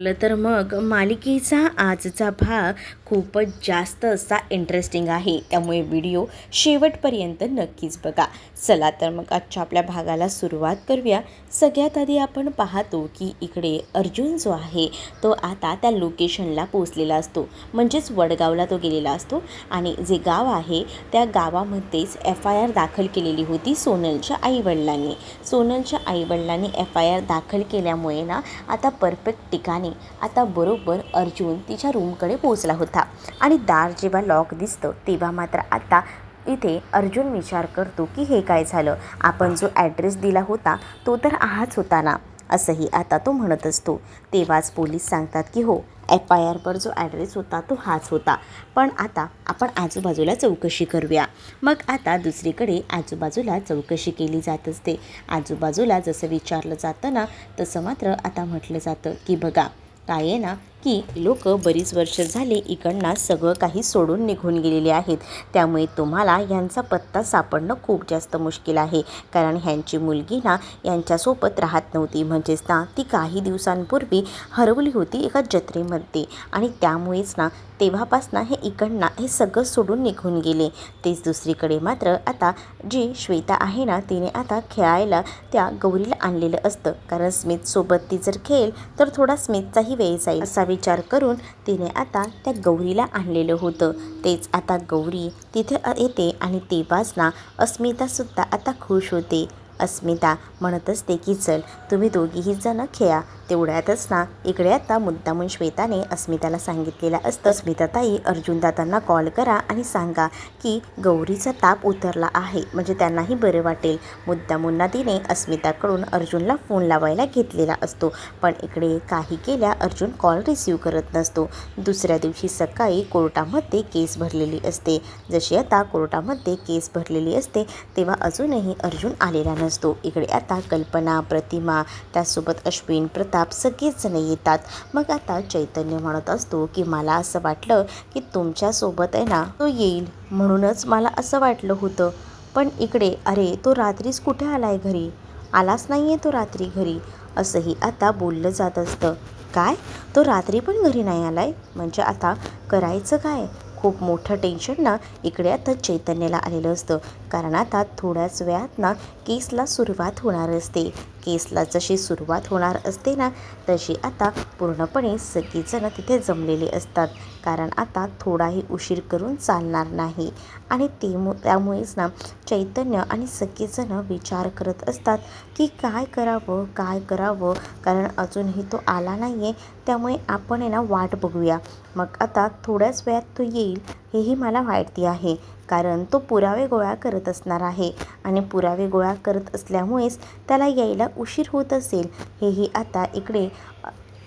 तर मग मालिकेचा आजचा भाग खूपच जास्त असा इंटरेस्टिंग आहे, त्यामुळे व्हिडिओ शेवटपर्यंत नक्कीच बघा. चला तर मग आजच्या आपल्या भागाला सुरुवात करूया. सगळ्यात आधी आपण पाहतो की इकडे अर्जुन जो आहे तो आता त्या लोकेशनला पोचलेला असतो, म्हणजेच वडगावला तो गेलेला असतो. आणि जे गाव आहे त्या गावामध्येच FIR दाखल केलेली होती सोनलच्या आईवडिलांनी. सोनलच्या आईवडिलांनी FIR दाखल केल्यामुळे ना आता परफेक्ट ठिकाणी आता बरोबर अर्जुन तिच्या रूमकडे पोहोचला होता. आणि दार जेव्हा लॉक दिसतं तेव्हा मात्र आता इथे अर्जुन विचार करतो की हे काय झालं, आपण जो ॲड्रेस दिला होता तो तर हाच होता ना, असंही आता तो म्हणत असतो. तेव्हाच पोलीस सांगतात की हो, FIRवर जो ॲड्रेस होता तो हाच होता, पण आता आपण आजूबाजूला चौकशी करूया. मग आता दुसरीकडे आजूबाजूला चौकशी केली जात असते. आजूबाजूला जसं विचारलं जातं ना तसं मात्र आता म्हटलं जातं की बघा काय आहे ना की लोक बरीच वर्ष झाले इकडनं सगळं काही सोडून निघून गेलेले आहेत, त्यामुळे तुम्हाला यांचा पत्ता सापडणं खूप जास्त मुश्किल आहे. कारण ह्यांची मुलगी ना यांच्यासोबत राहत नव्हती, म्हणजेच ना ती काही दिवसांपूर्वी हरवली होती एका जत्रेमध्ये. आणि त्यामुळेच ना तेव्हापासनं हे इकडनं हे सगळं सोडून निघून गेले. तेच दुसरीकडे मात्र आता जी श्वेता आहे ना तिने आता खेळायला त्या गौरीला आणलेलं असतं, कारण स्मितसोबत ती जर खेळेल तर थोडा स्मितचाही वेळ जाईल असा विचार करून तिने आता त्या गौरीला आणलेलं होतं. तेच आता गौरी तिथे येते आणि तेव्हाच ना अस्मितासुद्धा आता खुश होते. अस्मिता म्हणत असते की चल तुम्ही दोघीही जण खेळा. तेवढ्यातच ना इकडे आता मुद्दामून श्वेताने अस्मिताला सांगितलेलं असतं, स्मिताताई अर्जुनदादांना कॉल करा आणि सांगा की गौरीचा ताप उतरला आहे, म्हणजे त्यांनाही बरं वाटेल. मुद्दामून तिने अस्मिताकडून अर्जुनला फोन लावायला घेतलेला असतो, पण इकडे काही केल्या अर्जुन कॉल रिसीव करत नसतो. दुसऱ्या दिवशी सकाळी कोर्टामध्ये केस भरलेली असते. जशी आता कोर्टामध्ये केस भरलेली असते तेव्हा अजूनही अर्जुन आलेला नसतो. इकडे आता कल्पना, प्रतिमा, त्यासोबत अश्विन, प्रताप सगळेच जण येतात. मग आता चैतन्य म्हणत असतो की मला असं वाटलं की तुमच्यासोबत आहे ना तो येईल, म्हणूनच मला असं वाटलं होतं. पण इकडे अरे तो रात्रीच कुठे आलाय घरी, आलाच नाही आहे तो रात्री घरी, असंही आता बोललं जात असतं. काय, तो रात्री पण घरी नाही आलाय, म्हणजे आता करायचं काय? खूप मोठं टेन्शन ना इकडे आता चैतन्याला आलेलं असतं. कारण आता थोड्याच वेळात ना केसला सुरुवात होणार असते. केसला जशी सुरुवात होणार असते ना तशी आता पूर्णपणे सगळीजणं तिथे जमलेले असतात, कारण आता थोडाही उशीर करून चालणार नाही. आणि त्यामुळेच ना चैतन्य आणि सगळेजणं विचार करत असतात की काय करावं काय करावं, कारण अजूनही तो आला नाही आहे, त्यामुळे आपण आहे ना वाट बघूया. मग आता थोड्याच वेळात तो येईल हेही मला माहिती आहे, कारण तो पुरावे गोळा करत असणार आहे आणि पुरावे गोळा करत असल्यामुळेच त्याला यायला उशीर होत असेल, हेही आता इकडे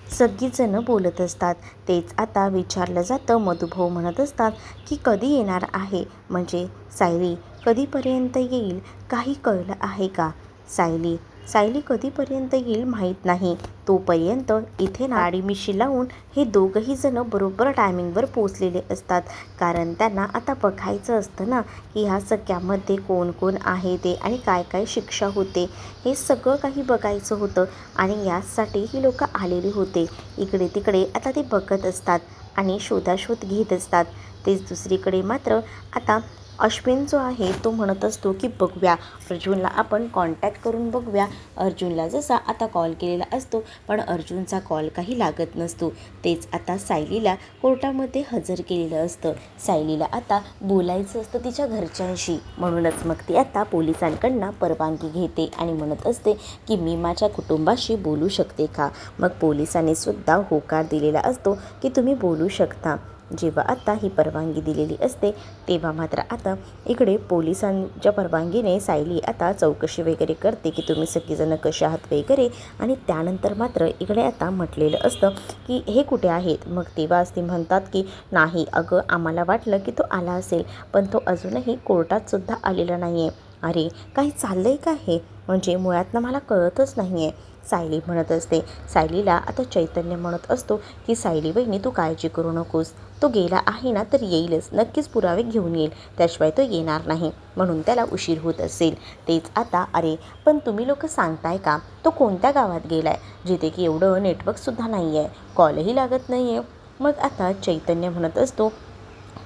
सगळीजणं बोलत असतात. तेच आता विचारलं जातं. मधुभाऊ म्हणत असतात की कधी येणार आहे, म्हणजे सायली कधीपर्यंत येईल, काही कळलं आहे का? सायली कधीपर्यंत येईल माहीत नाही, तोपर्यंत इथे ना गाडी मिशी लावून हे दोघंही जणं बरोबर टायमिंगवर पोचलेले असतात. कारण त्यांना आता बघायचं असतं ना की ह्या सगळ्यामध्ये कोण कोण आहे ते आणि काय काय शिक्षा होते, हे सगळं काही बघायचं होतं. आणि यासाठी ही लोक आलेली होते. इकडे तिकडे आता ते बघत असतात आणि शोधाशोध घेत असतात. तेच दुसरीकडे मात्र आता अश्विन जो आहे तो म्हणत असतो की बघूया, अर्जुनला आपण कॉन्टॅक्ट करून बघूया. अर्जुनला जसा आता कॉल केलेला असतो पण अर्जुनचा कॉल काही लागत नसतो. तेच आता सायलीला कोर्टामध्ये हजर केलेलं असतं. सायलीला आता बोलायचं असतं तिच्या घरच्यांशी, म्हणूनच मग ती आता पोलिसांकडनं परवानगी घेते आणि म्हणत असते की मी माझ्या कुटुंबाशी बोलू शकते का? मग पोलिसांनी सुद्धा होकार दिलेला असतो की तुम्ही बोलू शकता. जेव्हा आता ही परवानगी दिलेली असते तेव्हा मात्र आता इकडे पोलिसांच्या परवानगीने सायली आता चौकशी वगैरे करते की तुम्ही सगळीजणं कशा आहात वगैरे. आणि त्यानंतर मात्र इकडे आता म्हटलेलं असतं की हे कुठे आहेत. मग तेव्हाच ती म्हणतात की नाही अगं, आम्हाला वाटलं की तो आला असेल, पण तो अजूनही कोर्टातसुद्धा आलेला नाही आहे. अरे काही चाललं आहे का हे, म्हणजे मुळातनं मला कळतच नाही आहे. सायली म्हणत असते. सायलीला आता चैतन्य म्हणत असतो की सायली बहिणी तू काळजी करू नकोस, तो गेला आहे ना तर येईलच, नक्कीच पुरावे घेऊन येईल, त्याशिवाय तो येणार नाही, म्हणून त्याला उशीर होत असेल. तेच आता अरे पण तुम्ही लोक सांगताय का तो कोणत्या गावात गेलाय जिथे की एवढं नेटवर्कसुद्धा नाही आहे, कॉलही लागत नाही आहे. मग आता चैतन्य म्हणत असतो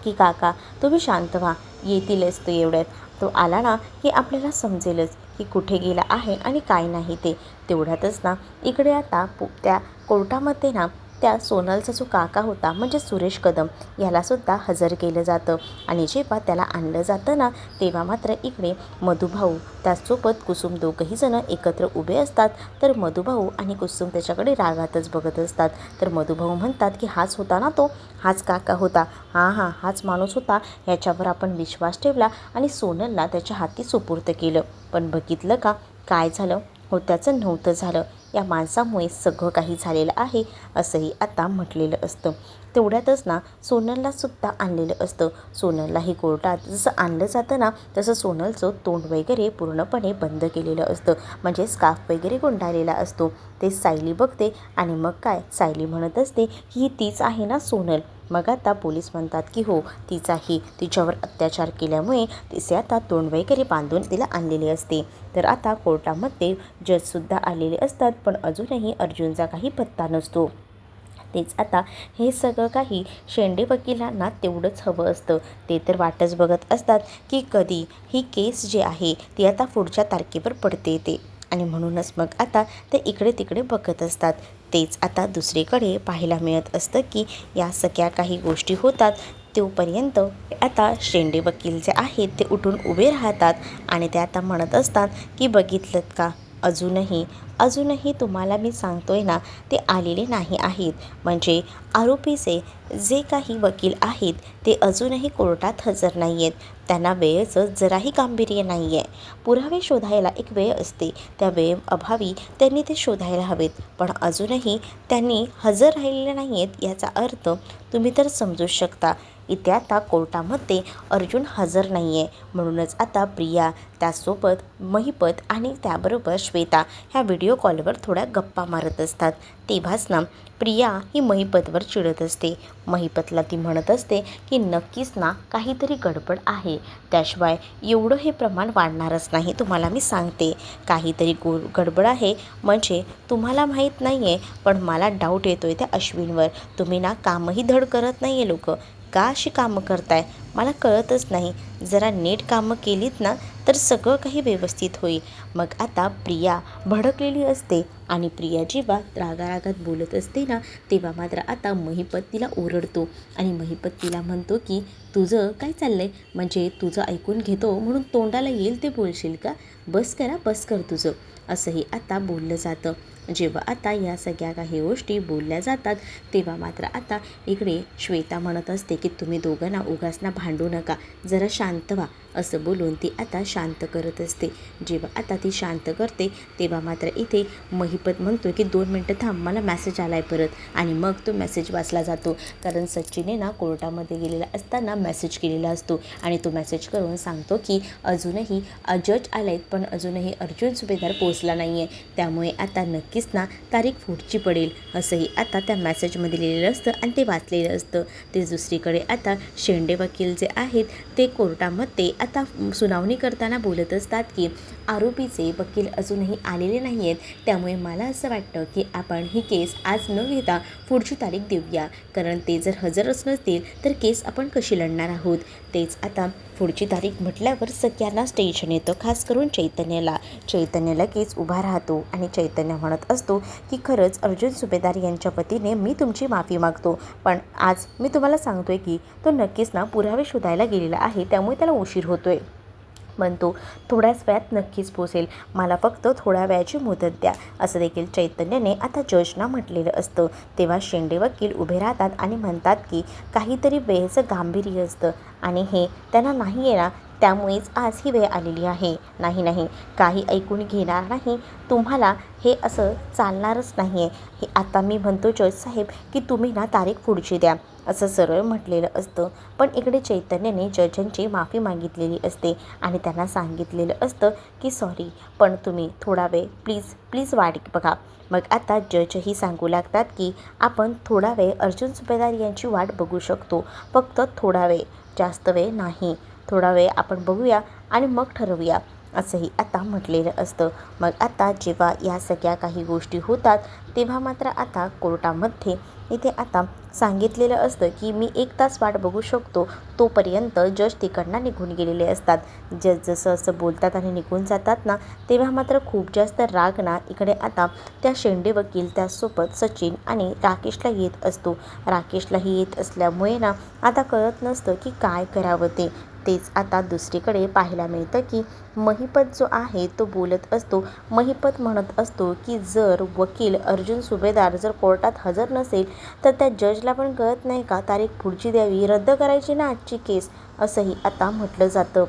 की काका तुम्ही शांत व्हा, येतीलच तो एवढ्यात, तो आला ना की आपल्याला समजेलच की कुठे गेला आहे आणि काय नाही ते. तेवढ्यातच ना इकडे आता त्या कोर्टामध्ये ना त्या सोनलचा जो काका होता म्हणजे सुरेश कदम यालासुद्धा हजर केलं जातं. आणि जेव्हा त्याला आणलं जातं ना तेव्हा मात्र इकडे मधुभाऊ त्यासोबत कुसुम दोघंही जणं एकत्र उभे असतात. तर मधुभाऊ आणि कुसुम त्याच्याकडे रागातच बघत असतात. तर मधुभाऊ म्हणतात की हाच होता ना तो, हाच काका होता, हां हाच माणूस होता, ह्याच्यावर आपण विश्वास ठेवला आणि सोनलला त्याच्या हाती सुपूर्द केलं. पण बघितलं का काय झालं, होत्याचं नव्हतं झालं, या माणसामुळे सगळं काही झालेलं आहे असंही आता म्हटलेलं असतं. तेवढ्यातच ना सोनललासुद्धा आणलेलं असतं. सोनललाही कोर्टात जसं आणलं जातं ना तसं सोनलचं तोंड वगैरे पूर्णपणे बंद केलेलं असतं, म्हणजे स्कार्फ वगैरे गुंडाळलेला असतो. ते सायली बघते आणि मग काय सायली म्हणत असते की ही तीच आहे ना सोनल. मग आता पोलीस म्हणतात की हो तीच आहे, तिच्यावर अत्याचार केल्यामुळे तिचे आता तोंड वगैरे बांधून तिला आणलेले असते. तर आता कोर्टामध्ये जजसुद्धा आलेले असतात, पण अजूनही अर्जुनचा काही पत्ता नसतो. तेच आता हे सगळं काही शेंडे वकिलांना तेवढंच हवं असतं. ते तर वाटच बघत असतात की कधी ही केस जी आहे ती आता पुढच्या तारखेवर पडते ते, आणि म्हणूनच मग आता ते इकडे तिकडे बघत असतात. तेच आता दुसरीकडे पाहायला मिळत असतं की या सगळ्या काही गोष्टी होतात तोपर्यंत आता शेंडे वकील जे आहेत ते उठून उभे राहतात आणि ते आता म्हणत असतात की बघितलंत का अजूनही तुम्हाला मी सांगतोय ना ते आलेले नाही आहेत, म्हणजे आरोपीचे जे काही वकील आहेत ते अजूनही कोर्टात हजर नाही आहेत. त्यांना वेळेचं जराही गांभीर्य नाही आहे. पुरावे शोधायला एक वेळ असते, त्या वेळेअभावी त्यांनी ते शोधायला हवेत, पण अजूनही त्यांनी हजर राहिलेले नाही आहेत. याचा अर्थ तुम्ही तर समजूच शकता. इथे आता कोर्टामध्ये अर्जुन हजर नाही आहे, म्हणूनच आता प्रिया त्यासोबत महिपत आणि त्याबरोबर श्वेता ह्या व्हिडिओ कॉलवर थोड्या गप्पा मारत असतात. तेव्हाच ना प्रिया ही महिपतवर चिडत असते. महिपतला ती म्हणत असते की नक्कीच ना काहीतरी गडबड आहे, त्याशिवाय एवढं हे प्रमाण वाढणारच नाही, तुम्हाला मी सांगते काहीतरी गडबड आहे. म्हणजे तुम्हाला माहीत नाही आहे पण मला डाऊट येतो आहे त्या अश्विनवर. तुम्ही ना कामही धड करत नाही आहे, लोक का अशी कामं करताय मला कळतच नाही. जरा नीट कामं केलीत ना तर सगळं काही व्यवस्थित होईल. मग आता प्रिया भडकलेली असते आणि प्रिया जेव्हा रागारागात बोलत असते ना तेव्हा मात्र आता महिपत तिला ओरडतो आणि महिपत तिला म्हणतो की तुझं काय चाललंय, म्हणजे तुझं ऐकून घेतो म्हणून तोंडाला येईल ते बोलशील का, बस कर तुझं, असंही आता बोललं जातं. जेव्हा आता या सगळ्या काही गोष्टी बोलल्या जातात तेव्हा मात्र आता इकडे श्वेता म्हणत असते की तुम्ही दोघांना उगाच भांडू नका, जरा शांत व्हा, असं बोलून ती आता शांत करत असते. जेव्हा आता ती शांत करते तेव्हा मात्र इथे महिपत म्हणतो की 2 मिनटं थांब, मला मेसेज आला आहे परत, आणि मग तो मेसेज वाचला जातो. कारण सचिनने ना कोर्टामध्ये गेलेला असताना मेसेज केलेला असतो आणि तो मेसेज करून सांगतो की अजूनही जज आले आहेत पण अजूनही अर्जुन सुभेदार पोचला नाही आहे, त्यामुळे आता नक्कीच ना तारीख पुढची पडेल, असंही आता त्या मेसेजमध्ये लिहिलेलं असतं आणि ते वाचलेलं असतं. ते दुसरीकडे आता शेंडे वकील जे आहेत ते कोर्टामध्ये आता सुनावणी करताना बोलत असतात की आरोपीचे वकील अजूनही आलेले नाही आहेत, त्यामुळे मला असं वाटतं की आपण ही केस आज न घेता पुढची तारीख देऊया, कारण ते जर हजरच नसतील तर केस आपण कशी लढणार आहोत. तेच आता पुढची तारीख म्हटल्यावर सगळ्यांनाच टेन्शन येतं, खास करून चैतन्य लगेच उभा राहतो आणि चैतन्य म्हणत असतो की खरंच अर्जुन सुभेदार यांच्या वतीने मी तुमची माफी मागतो, पण आज मी तुम्हाला सांगतोय की तो नक्कीच ना पुरावे शोधायला गेलेला आहे, त्यामुळे त्याला उशीर होतोय, पण तो थोड्याच वेळात नक्कीच पोचेल, मला फक्त थोड्या वेळाची मुदत द्या, असं देखील चैतन्याने आता जजना म्हटलेलं असतं. तेव्हा शेंडे वकील उभे राहतात आणि म्हणतात की काहीतरी वेळेचं गांभीर्य असतं आणि हे त्यांना नाही आहे ना त्यामुळेच आज ही वेळ आलेली आहे. नाही, काही ऐकून घेणार नाही. तुम्हाला हे असं चालणारच नाही आहे. हे आता मी म्हणतो जज साहेब की तुम्ही ना तारीख पुढची द्या, असं सरळ म्हटलेलं असतं. पण इकडे चैतन्याने जजांची माफी मागितलेली असते आणि त्यांना सांगितलेलं असतं की सॉरी, पण तुम्ही थोडा वेळ प्लीज वाट बघा. मग आता जजही सांगू लागतात की आपण थोडा वेळ अर्जुन सुभेदार यांची वाट बघू शकतो, फक्त थोडा वेळ, जास्त वेळ नाही. थोडा वेळ आपण बघूया आणि मग ठरवूया, असंही आता म्हटलेलं असतं. मग आता जेव्हा या सगळ्या काही गोष्टी होतात तेव्हा मात्र आता कोर्टामध्ये इथे आता सांगितलेलं असतं की मी 1 तास वाट बघू शकतो. तोपर्यंत जज तिकडनं निघून गेलेले असतात. जज जसं असं बोलतात आणि निघून जातात ना, तेव्हा मात्र खूप जास्त राग ना इकडे आता त्या शेंडे वकील त्यासोबत सचिन आणि राकेशला येत असतो. राकेशलाही येत असल्यामुळे ना आता कळत नसतं की काय करावं ते. तेच आता दुसरीकडे पाहायला मिळतं की महिपत जो आहे तो बोलत असतो. महिपत म्हणत असतो की जर वकील अर्जुन सुभेदार जर कोर्टात हजर नसेल तर त्या जजला पण कळत नाही का तारीख पुढची द्यावी, रद्द करायची ना आजची केस, असंही आता म्हटलं जातं.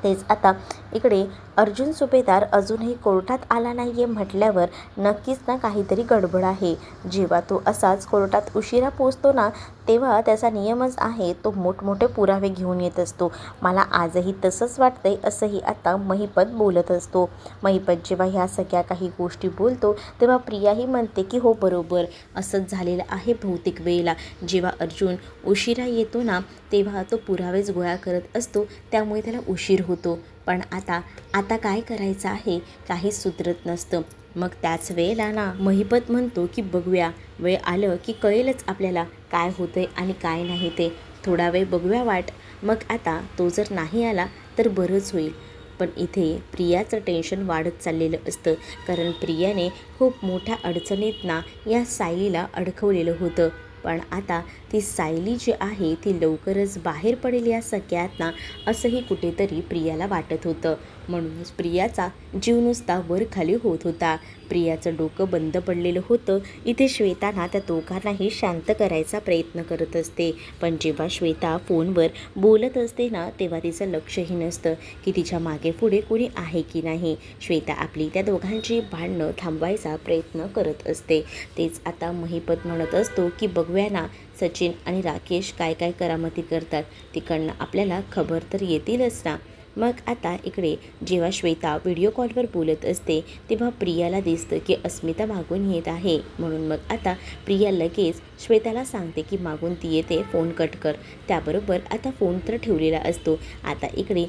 तेच आता इकडे अर्जुन सुभेदार अजूनही कोर्टात आला नाही आहे म्हटल्यावर नक्कीच ना काहीतरी गडबड आहे. जेव्हा तो असाच कोर्टात उशिरा पोचतो ना तेव्हा त्याचा नियमच आहे तो मोठमोठे पुरावे घेऊन येत असतो. मला आजही तसंच वाटतंय, असंही आता महिपत बोलत असतो. महिपत जेव्हा ह्या सगळ्या काही गोष्टी बोलतो तेव्हा प्रियाही म्हणते की हो बरोबर असंच झालेलं आहे बहुतेक वेळेला. जेव्हा अर्जुन उशिरा येतो ना तेव्हा तो पुरावेच गोळा करत असतो, त्यामुळे त्याला उशीर होतो. पण आता काय करायचं आहे काहीच सुधरत नसतं. मग त्याच वेळेला ना महिपत म्हणतो की बघूया, वेळ आलं की कळेलच आपल्याला काय होतंय आणि काय नाही ते. थोडा वेळ बघूया वाट. मग आता तो जर नाही आला तर बरंच होईल. पण इथे प्रियाचं टेन्शन वाढत चाललेलं असतं, कारण प्रियाने खूप मोठ्या अडचणीत ना या सायलीला अडकवलेलं होतं. पण आता ती सायली जी आहे ती लवकरच बाहेर पडेल या सगळ्यात ना, असंही कुठेतरी प्रियाला वाटत होतं. म्हणूनच प्रियाचा जीव नुसता वर खाली होत होता. प्रियाचं डोकं बंद पडलेलं होतं. इथे श्वेता ना त्या दोघांनाही शांत करायचा प्रयत्न करत असते. पण जेव्हा श्वेता फोनवर बोलत असते ना तेव्हा तिचं लक्षही नसतं की तिच्या मागे पुढे कोणी आहे की नाही. श्वेता आपली त्या दोघांची भांडणं थांबवायचा प्रयत्न करत असते. तेच आता महिपत म्हणत असतो की बघूया ना सचिन आणि राकेश काय काय करामती करतात, तिकडनं आपल्याला खबर तर येतीलच ना. मग आता इकडे जेव्हा श्वेता व्हिडिओ कॉलवर बोलत असते तेव्हा प्रियाला दिसतं की अस्मिता मागून येत आहे. म्हणून मग आता प्रिया लगेच श्वेताला सांगते की मागून ती येते, फोन कट कर. त्याबरोबर आता फोन तर ठेवलेला असतो. आता इकडे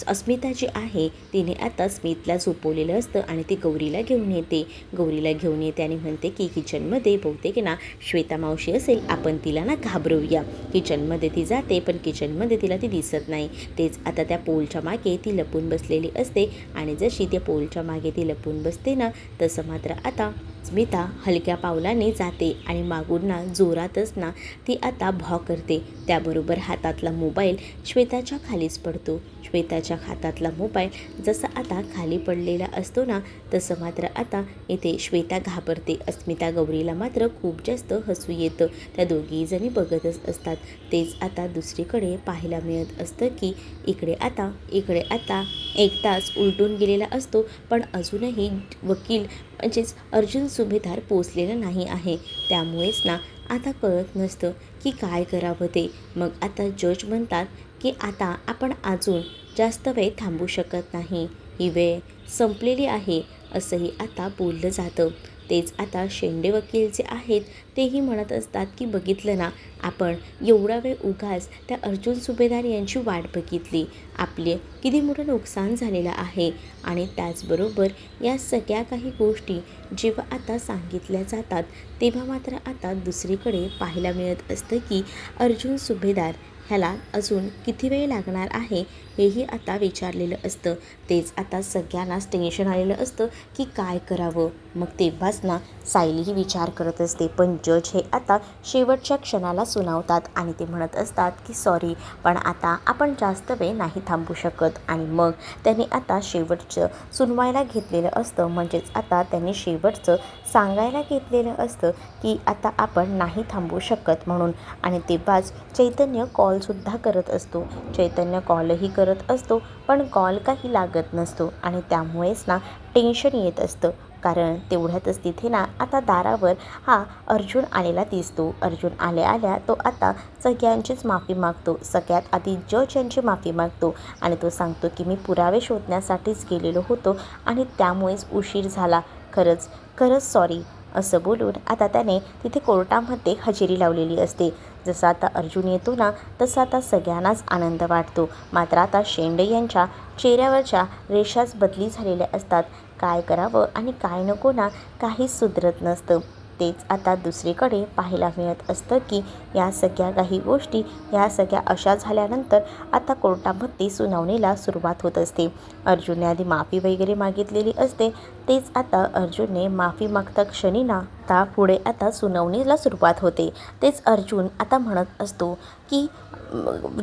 अस्मिता जी आहे तिने आता स्मितला झोपवलेलं असतं आणि ती गौरीला घेऊन येते आणि म्हणते की किचनमध्ये बहुतेक ना श्वेता मावशी असेल, आपण तिला ना घाबरवूया. किचनमध्ये ती जाते पण किचनमध्ये तिला ती दिसत नाही. तेच आता त्या पोलच्या मागे ती लपून बसलेली असते आणि जशी त्या पोलच्या मागे ती लपून बसते ना तसं मात्र आता स्मिता हलक्या पावलाने जाते आणि मागून ना जोरातच ना ती आता भॉ करते. त्याबरोबर हातातला मोबाईल श्वेताच्या खालीच पडतो. श्वेताच्या हातातला मोबाईल जसा आता खाली पडलेला असतो ना तसं मात्र आता इथे श्वेता घाबरते. अस्मिता गौरीला मात्र खूप जास्त हसू येतं. त्या दोघी जणी बघतच असतात. तेच आता दुसरीकडे पाहायला मिळत असतं की इकडे आता 1 तास उलटून गेलेला असतो, पण अजूनही वकील म्हणजेच अर्जुन सुभेदार पोचलेलं नाही आहे. त्यामुळेच ना आता कळत नसतं की काय करावं ते. मग आता जज म्हणतात की आता आपण अजून जास्त वेळ थांबू शकत नाही, ही वेळ संपलेली आहे, असंही आता बोललं जातं. तेच आता शेंडे वकील जे आहेत तेही म्हणत असतात की बघितलं ना, आपण एवढा वेळ उगाच त्या अर्जुन सुभेदार यांची वाट बघितली, आपले किती मोठं नुकसान झालेलं आहे. आणि त्याचबरोबर या सगळ्या काही गोष्टी जेव्हा आता सांगितल्या जातात तेव्हा मात्र आता दुसरीकडे पाहायला मिळत असतं की अर्जुन सुभेदार ह्याला अजून किती वेळ लागणार आहे हेही आता विचारलेलं असतं. तेच आता सगळ्यांनाच टेन्शन आलेलं असतं की काय करावं. मग तेव्हाच ना सायलीही विचार करत असते, पण जज हे आता शेवटच्या क्षणाला सुनावतात आणि ते म्हणत असतात की सॉरी, पण आता आपण जास्त वेळ नाही थांबू शकत. आणि मग त्यांनी आता शेवटचं सुनवायला घेतलेलं असतं, म्हणजेच आता त्यांनी शेवटचं सांगायला घेतलेलं असतं की आता आपण नाही थांबू शकत म्हणून. आणि तेव्हाच चैतन्य कॉल कॉलसुद्धा करत असतो. चैतन्य कॉलही करत असतो, पण कॉल काही लागत नसतो आणि त्यामुळेच ना टेन्शन येत असतं. कारण तेवढ्यातच तिथे ना आता दारावर हा अर्जुन आलेला दिसतो. अर्जुन आल्या तो आता सगळ्यांचीच माफी मागतो. सगळ्यात आधी जज यांची माफी मागतो आणि तो सांगतो की मी पुरावे शोधण्यासाठीच गेलेलो होतो आणि त्यामुळेच उशीर झाला. खरंच सॉरी असं बोलून आता त्याने तिथे कोर्टामध्ये हजेरी लावलेली असते. जसं आता अर्जुन येतो ना तसं आता सगळ्यांनाच आनंद वाटतो. मात्र आता शेंडे यांच्या चेहऱ्यावरच्या रेषाच बदली झालेल्या असतात. काय करावं आणि काय नको ना काहीच सुधरत नसतं. तेच आता दुसरीकडे पाहायला मिळत असतं की या सगळ्या काही गोष्टी या सगळ्या अशा झाल्यानंतर आता कोर्टामध्ये सुनावणीला सुरुवात होत असते. अर्जुनने आधी माफी वगैरे मागितलेली असते. तेच आता अर्जुनने माफी मागता क्षणी ना आता पुढे आता सुनावणीला सुरुवात होते. तेच अर्जुन आता म्हणत असतो की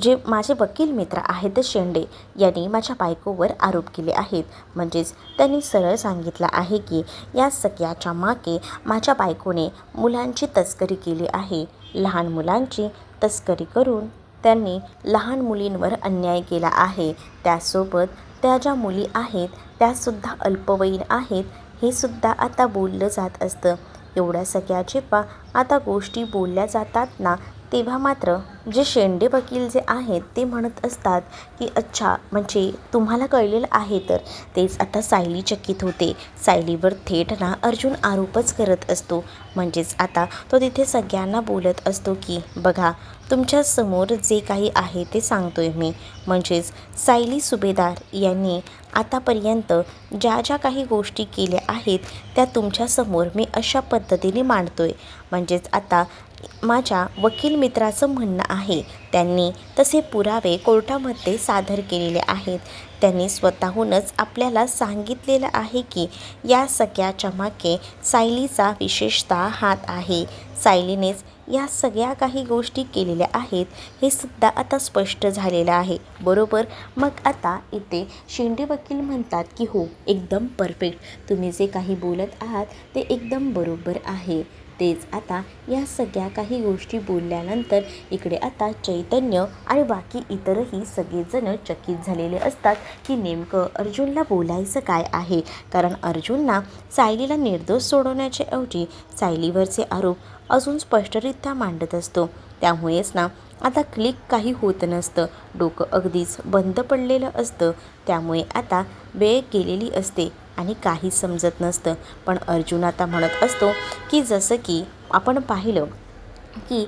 जे माझे वकील मित्र आहेत शेंडे यांनी माझ्या बायकोवर आरोप केले आहेत. म्हणजेच त्यांनी सरळ सांगितलं आहे की या सगळ्याच्या मागे माझ्या बायकोने मुलांची तस्करी केली आहे. लहान मुलांची तस्करी करून त्यांनी लहान मुलींवर अन्याय केला आहे. त्यासोबत त्या ज्या मुली आहेत त्यासुद्धा अल्पवयीन आहेत हे सुद्धा आता बोललं जात असतं. एवढ्या सगळ्या जेव्हा आता गोष्टी बोलल्या जातात ना तेव्हा मात्र जे शेंडे वकील जे आहेत ते म्हणत असतात की अच्छा म्हणजे तुम्हाला कळलेलं आहे. तर तेच आता सायली चकित होते. सायलीवर थेट ना अर्जुन आरोपच करत असतो. म्हणजेच आता तो तिथे सगळ्यांना बोलत असतो की बघा तुमच्यासमोर जे काही आहे ते सांगतोय मी. म्हणजेच सायली सुभेदार यांनी आतापर्यंत ज्या ज्या काही गोष्टी केल्या आहेत त्या तुमच्यासमोर मी अशा पद्धतीने मांडतोय. म्हणजेच आता माझ्या वकील मित्राचं म्हणणं आहे त्यांनी तसे पुरावे कोर्टामध्ये सादर केलेले आहेत. त्यांनी स्वतःहूनच आपल्याला सांगितलेलं आहे की या सगळ्याच्या मागे सायलीचा विशेषतः हात आहे. सायलीनेच या सगळ्या काही गोष्टी केलेल्या आहेत हे सुद्धा आता स्पष्ट झालेलं आहे. बरोबर. मग आता इथे शेंडे वकील म्हणतात की हो एकदम परफेक्ट तुम्ही जे काही बोलत आहात ते एकदम बरोबर आहे. तेच आता या सगळ्या काही गोष्टी बोलल्यानंतर इकडे आता चैतन्य आणि बाकी इतरही सगळेजण चकित झालेले असतात की नेमकं अर्जुनला बोलायचं काय आहे. कारण अर्जुनना सायलीला निर्दोष सोडवण्याच्या ऐवजी सायलीवरचे आरोप अजून स्पष्टरित्या मांडत असतो. त्यामुळेच ना आता क्लिक काही होत नसतं. डोकं अगदीच बंद पडलेलं असतं. त्यामुळे आता वेळ गेलेली असते आणि काही समजत नसतं. पण अर्जुन आता म्हणत असतो की जसं की आपण पाहिलं की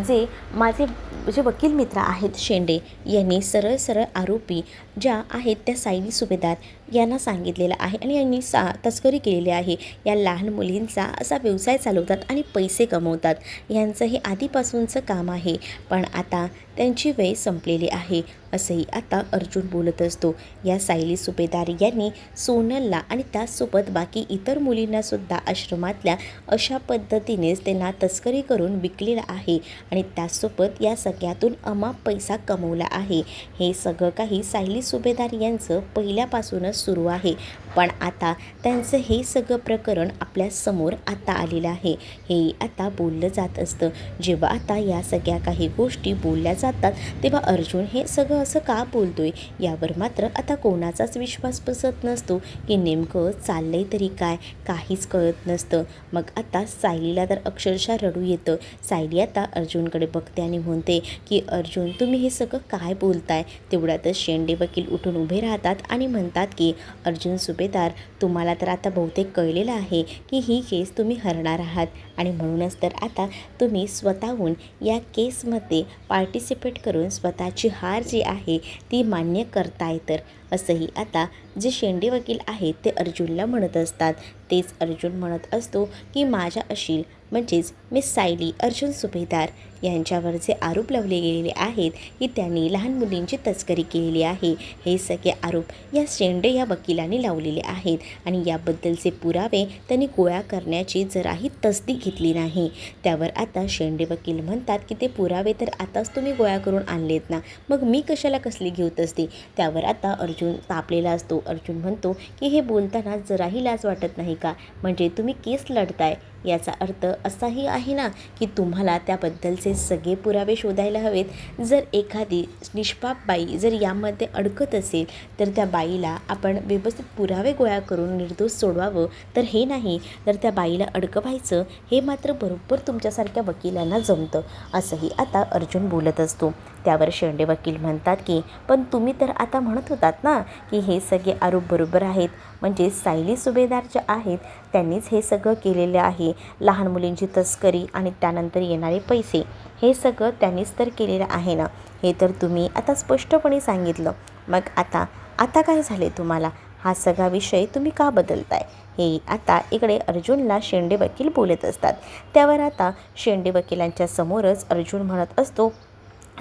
जे माझे जे वकील मित्र आहेत शेंडे यांनी सरळ आरोपी ज्या आहेत त्या सायली सुभेदार यांना सांगितलेलं आहे आणि यांनी तस्करी केलेली आहे. या लहान मुलींचा असा व्यवसाय चालवतात आणि पैसे कमवतात. यांचं हे आधीपासूनचं काम आहे. पण आता त्यांची वेळ संपलेली आहे असंही आता अर्जुन बोलत असतो. या सायली सुभेदार यांनी सोनलला आणि त्याचसोबत बाकी इतर मुलींनासुद्धा आश्रमातल्या अशा पद्धतीनेच त्यांना तस्करी करून विकलेलं आहे आणि त्याचसोबत या सगळ्यातून अमाप पैसा कमवला आहे. हे सगळं काही सायली सुभेदार यांचं पहिल्यापासूनच सुरू आहे. पण आता त्यांचं हे सगळं प्रकरण आपल्यासमोर आता आलेलं आहे. हे आता बोललं जात असतं. जेव्हा आता या सगळ्या काही गोष्टी बोलल्या जातात तेव्हा अर्जुन हे सगळं असं का बोलतोय यावर मात्र आता कोणाचाच विश्वास बसत नसतो की नेमकं चाललंय तरी काय, काहीच कळत नसतं. मग आता सायलीला तर अक्षरशः रडू येतं. सायली आता अर्जुनकडे बघते आणि म्हणते की अर्जुन तुम्ही हे सगळं काय बोलताय. तेवढ्यातच शेंडे वकील उठून उभे राहतात आणि म्हणतात की अर्जुन सुभेदार तुम्हाला तर आता बहुतेक कळलेलं आहे की ही केस तुम्ही हरणार आहात आणि म्हणूनच तर आता तुम्ही स्वतःहून या केसमध्ये पार्टिसिपेट करून स्वतःची हार जी आहे ती मान्य करताय. तर असंही आता जे शेंडे वकील आहेत ते अर्जुनला म्हणत असतात. तेच अर्जुन म्हणत असतो की माझ्या अशील म्हणजेच मिस सायली अर्जुन सुभेदार यांच्यावर जे आरोप लावले गेलेले आहेत की त्यांनी लहान मुलींची तस्करी केलेली आहे. हे सगळे आरोप या शेंडे या वकिलांनी लावलेले आहेत आणि याबद्दलचे पुरावे त्यांनी गोळा करण्याची जराही तसदी घेतली नाही. त्यावर आता शेंडे वकील म्हणतात की ते पुरावे तर आताच तुम्ही गोळा करून आणलेत ना, मग मी कशाला कसली घेऊ तसदी. त्यावर आता अर्जुन तापलेला असतो. अर्जुन म्हणतो की हे बोलताना जराही लाज वाटत नाही का. म्हणजे तुम्ही केस लढताय याचा अर्थ असाही आहे ना की तुम्हाला त्याबद्दलचे सगळे पुरावे शोधायला हवेत. जर एखादी निष्पाप बाई जर यामध्ये अडकत असेल तर त्या बाईला आपण व्यवस्थित पुरावे गोळा करून निर्दोष सोडवावं, तर हे नाही तर त्या बाईला अडकवायचं, हे मात्र बरोबर तुमच्यासारख्या वकिलांना जमतं, असंही आता अर्जुन बोलत असतो. त्यावर शेंडे वकील म्हणतात की पण तुम्ही तर आता म्हणत होतात ना की हे सगळे आरोप बरोबर आहेत, म्हणजे सायली सुभेदार ज्या आहेत त्यांनीच हे सगळं केलेलं आहे. लहान मुलींची तस्करी आणि त्यानंतर येणारे पैसे हे सगळं त्यांनीच तर केलेलं आहे ना, हे तर तुम्ही आता स्पष्टपणे सांगितलं. मग आता काय झाले तुम्हाला? हा सगळा विषय तुम्ही का बदलताय? हे आता इकडे अर्जुनला शेंडे वकील बोलत असतात. त्यावर आता शेंडे वकिलांच्या समोरच अर्जुन म्हणत असतो,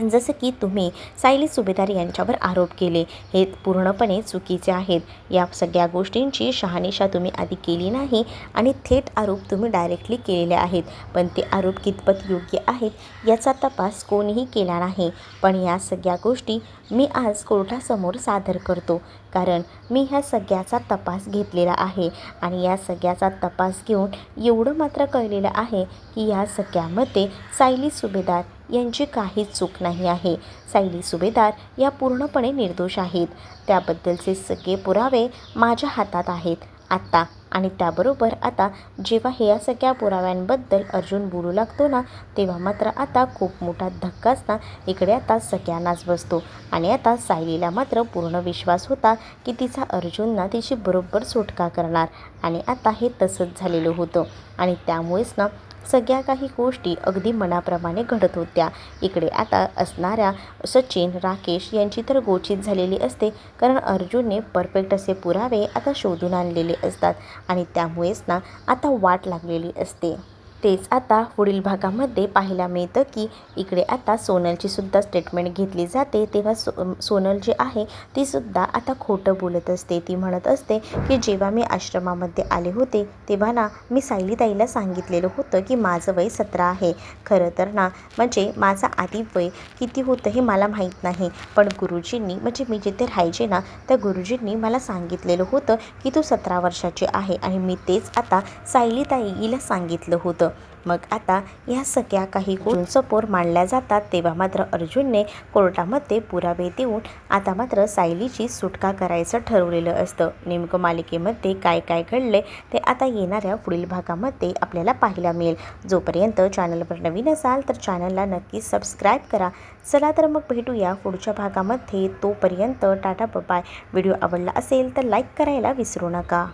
जसं की तुम्ही सायली सुभेदार यांच्यावर आरोप केले हे पूर्णपणे चुकीचे आहेत. या सगळ्या गोष्टींची शहानिशा तुम्ही आधी केली नाही आणि थेट आरोप तुम्ही डायरेक्टली केलेले आहेत. पण ते आरोप कितपत योग्य आहेत याचा तपास कोणीही केला नाही. पण या सगळ्या गोष्टी मी आज कोर्टासमोर सादर करतो, कारण मी ह्या सगळ्याचा तपास घेतलेला आहे आणि या सगळ्याचा तपास घेऊन एवढं मात्र कळलेलं आहे की या सगळ्यामध्ये सायली सुभेदार यांची काहीच चूक नाही आहे. सायली सुभेदार या पूर्णपणे निर्दोष आहेत. त्याबद्दलचे सगळे पुरावे माझ्या हातात आहेत आत्ता. आणि त्याबरोबर आता जेव्हा हे या सगळ्या पुराव्यांबद्दल अर्जुन बोलू लागतो ना, तेव्हा मात्र आता खूप मोठा धक्काच ना इकडे आता सगळ्यांनाच बसतो. आणि आता सायलीला मात्र पूर्ण विश्वास होता की तिचा अर्जुन ना तिची बरोबर सुटका करणार, आणि आता हे तसंच झालेलं होतं. आणि त्यामुळेच ना सगळ्या काही गोष्टी अगदी मनाप्रमाणे घडत होत्या. इकडे आता असणाऱ्या सचिन, राकेश यांची तर गोचित झालेली असते, कारण अर्जुनने परफेक्ट असे पुरावे आता शोधून आणलेले असतात आणि त्यामुळेच ना आता वाट लागलेली असते. तेच आता पुढील भागामध्ये पाहायला मिळतं की इकडे आता सोनलची सुद्धा स्टेटमेंट घेतली जाते. तेव्हा सोनल जी आहे तीसुद्धा आता खोटं बोलत असते. ती म्हणत असते की जेव्हा मी आश्रमामध्ये आले होते तेव्हा ना मी सायलीताईला सांगितलेलं होतं की माझं वय 17 आहे. खरं तर ना म्हणजे माझं आधी वय किती होतं हे मला माहीत नाही, पण गुरुजींनी म्हणजे मी जिथे राहायचे ना त्या गुरुजींनी मला सांगितलेलं होतं की तू 17 वर्षाची आहे, आणि मी तेच आता सायलीताईला सांगितलं होतं. मग आता या सगळ्या काही समोर मांडल्या जातात. तेव्हा मात्र अर्जुनने कोर्टामध्ये पुरावे देऊन आता मात्र सायलीची सुटका करायचं ठरवलेलं असतं. नेमकं मालिकेमध्ये काय काय घडले ते आता येणाऱ्या पुढील भागामध्ये आपल्याला पाहायला मिळेल. जोपर्यंत चॅनलवर नवीन असाल तर चॅनलला नक्कीच सबस्क्राईब करा. चला तर मग भेटूया पुढच्या भागामध्ये. तोपर्यंत टाटा बाय. व्हिडिओ आवडला असेल तर लाईक करायला विसरू नका.